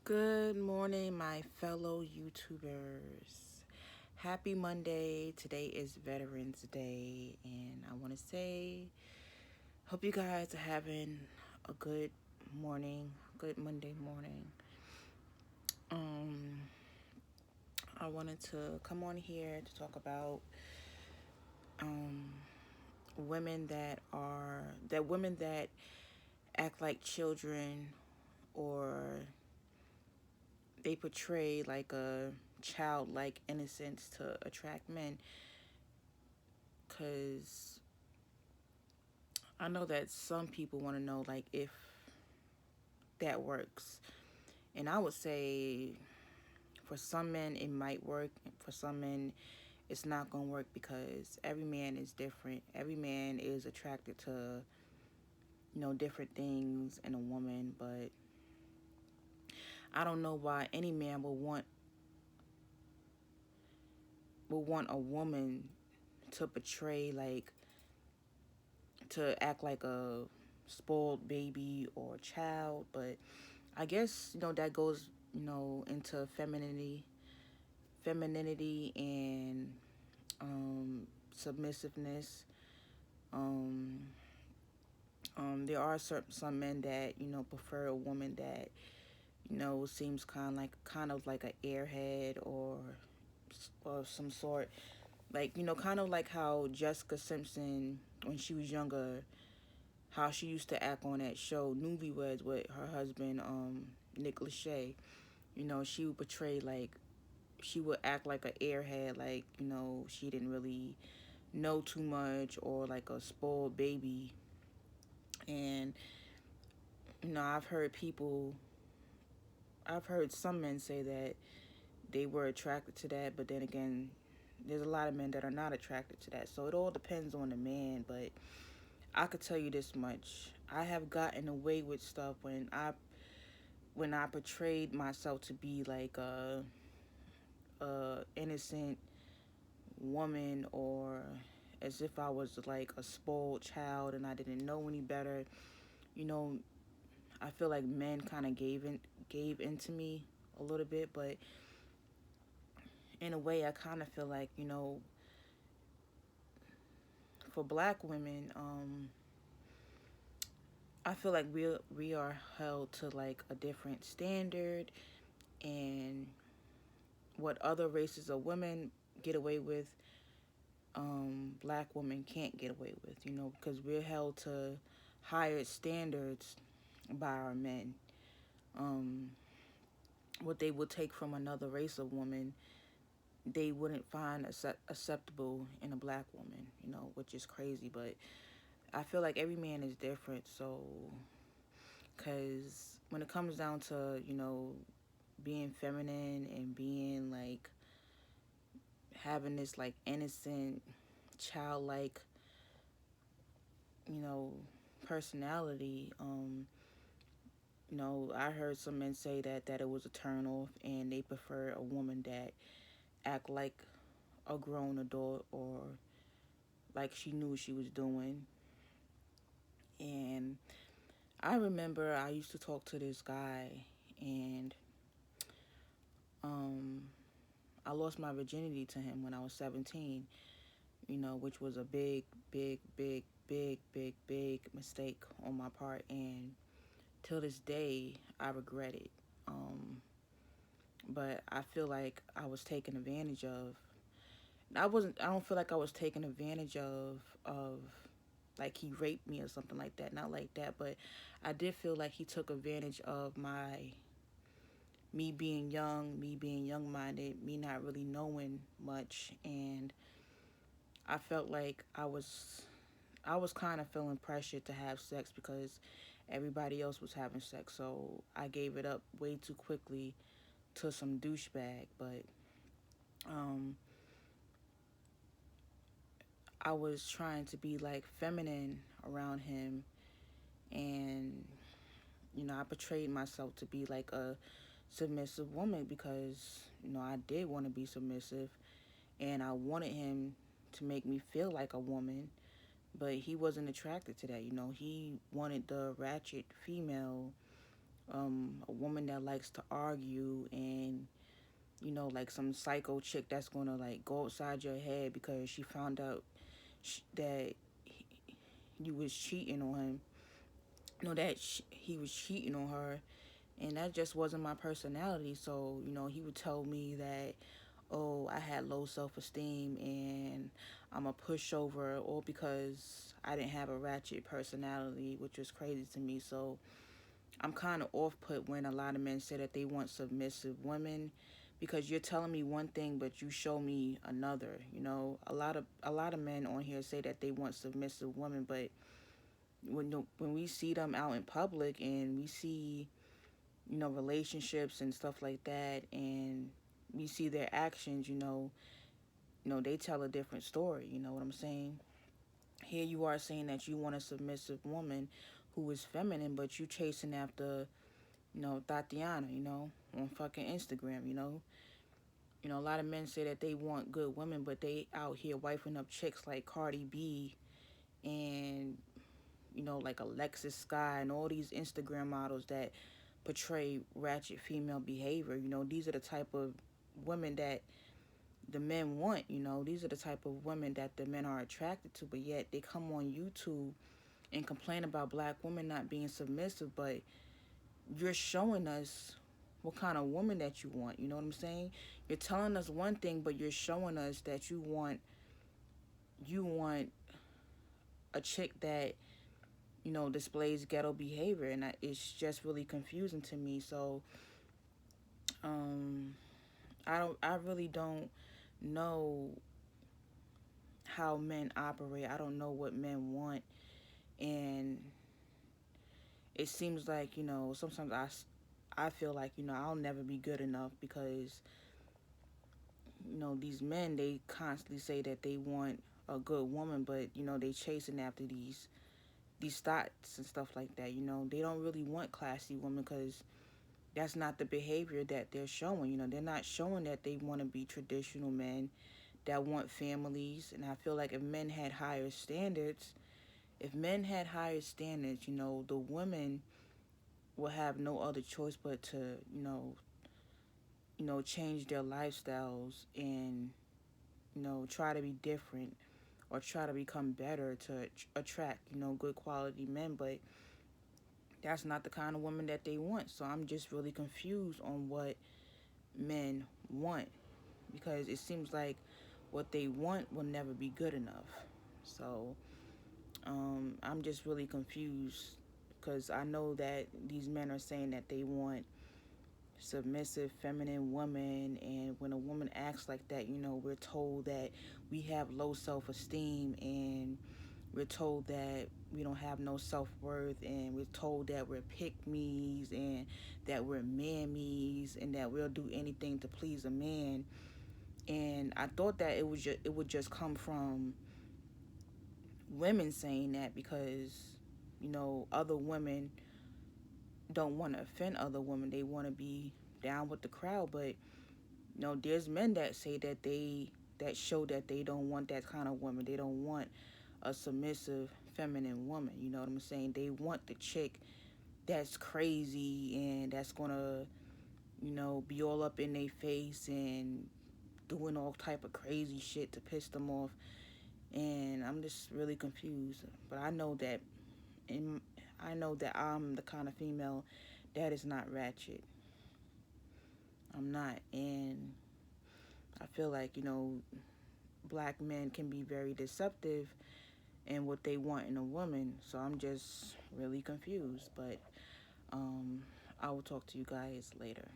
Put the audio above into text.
Good morning, my fellow YouTubers. Happy Monday. Today is Veterans Day, and I want to say, hope you guys are having a good morning, good Monday morning. Um, I wanted to come on here to talk about um women that act like children, or they portray like a childlike innocence to attract men. Because I know that some people want to know, like, if that works. And I would say for some men it might work, for some men it's not going to work, because every man is different. Every man is attracted to, different things in a woman. But I don't know why any man will want a woman to portray, like, to act like a spoiled baby or child. But I guess, that goes, into femininity and submissiveness. Um, there are some men that, prefer a woman that, seems kind of like an airhead, or some sort. Like, kind of like how Jessica Simpson, when she was younger, how she used to act on that show Newlyweds with her husband, Nick Lachey. She would portray, like, she would act like an airhead, like, she didn't really know too much, or like a spoiled baby. And, I've heard some men say that they were attracted to that, but then again, there's a lot of men that are not attracted to that. So it all depends on the man. But I could tell you this much: I have gotten away with stuff when I portrayed myself to be like a innocent woman, or as if I was like a spoiled child and I didn't know any better. You know, I feel like men kind of gave into me a little bit. But in a way, I kind of feel like, for black women, I feel like we are held to like a different standard, and what other races of women get away with, black women can't get away with, because we're held to higher standards by our men. Um, what they would take from another race of woman, they wouldn't find acceptable in a black woman, which is crazy. But I feel like every man is different. So, because when it comes down to, being feminine and being like having this like innocent, childlike, you know, personality, I heard some men say that it was a turn off, and they prefer a woman that act like a grown adult, or like she knew what she was doing. And I remember I used to talk to this guy, and um, I lost my virginity to him when I was 17, which was a big, big, big, big, big, big mistake on my part. And till this day, I regret it. But I feel like I was taken advantage of. I don't feel like I was taken advantage of like he raped me or something like that. Not like that, but I did feel like he took advantage of me being young, me being young minded, me not really knowing much. And I felt like I was kind of feeling pressured to have sex because everybody else was having sex. So I gave it up way too quickly to some douchebag. But um, I was trying to be like feminine around him, and I portrayed myself to be like a submissive woman because I did want to be submissive, and I wanted him to make me feel like a woman. But he wasn't attracted to that. He wanted the ratchet female, a woman that likes to argue, and like some psycho chick that's gonna like go outside your head because she found out that you was cheating on him. That he was cheating on her, and that just wasn't my personality. So he would tell me that, oh, I had low self-esteem and I'm a pushover, all because I didn't have a ratchet personality, which was crazy to me. So I'm kind of off put when a lot of men say that they want submissive women, because you're telling me one thing but you show me another. A lot of men on here say that they want submissive women, but when we see them out in public and we see relationships and stuff like that, and we see their actions, they tell a different story. You know what I'm saying? Here you are saying that you want a submissive woman who is feminine, but you chasing after Tatiana, on fucking Instagram. A lot of men say that they want good women, but they out here wifing up chicks like Cardi B and like Alexis Sky and all these Instagram models that portray ratchet female behavior. These are the type of women that the men want. These are the type of women that the men are attracted to, but yet they come on YouTube and complain about black women not being submissive, but you're showing us what kind of woman that you want. You know what I'm saying? You're telling us one thing, but you're showing us that you want a chick that displays ghetto behavior, and it's just really confusing to me. So um I really don't know how men operate. I don't know what men want, and it seems like sometimes I feel like I'll never be good enough, because these men, they constantly say that they want a good woman, but they chasing after these thoughts and stuff like that. They don't really want classy women, because that's not the behavior that they're showing. They're not showing that they want to be traditional men that want families. And I feel like if men had higher standards, the women will have no other choice but to, change their lifestyles and, try to be different or try to become better to attract, good quality men. But that's not the kind of woman that they want. So I'm just really confused on what men want, because it seems like what they want will never be good enough. So I'm just really confused, because I know that these men are saying that they want submissive feminine woman, and when a woman acts like that, we're told that we have low self-esteem, and we're told that we don't have no self-worth, and we're told that we're pick-me's, and that we're mammies, and that we'll do anything to please a man. And I thought that it would just come from women saying that, because other women don't want to offend other women. They want to be down with the crowd. But there's men that say that show that they don't want that kind of woman. They don't want a submissive feminine woman. You know what I'm saying? They want the chick that's crazy and that's gonna be all up in their face and doing all type of crazy shit to piss them off. And I'm just really confused. But in I know that I'm the kind of female that is not ratchet. I'm not. And I feel like black men can be very deceptive in what they want in a woman. So I'm just really confused. But I will talk to you guys later.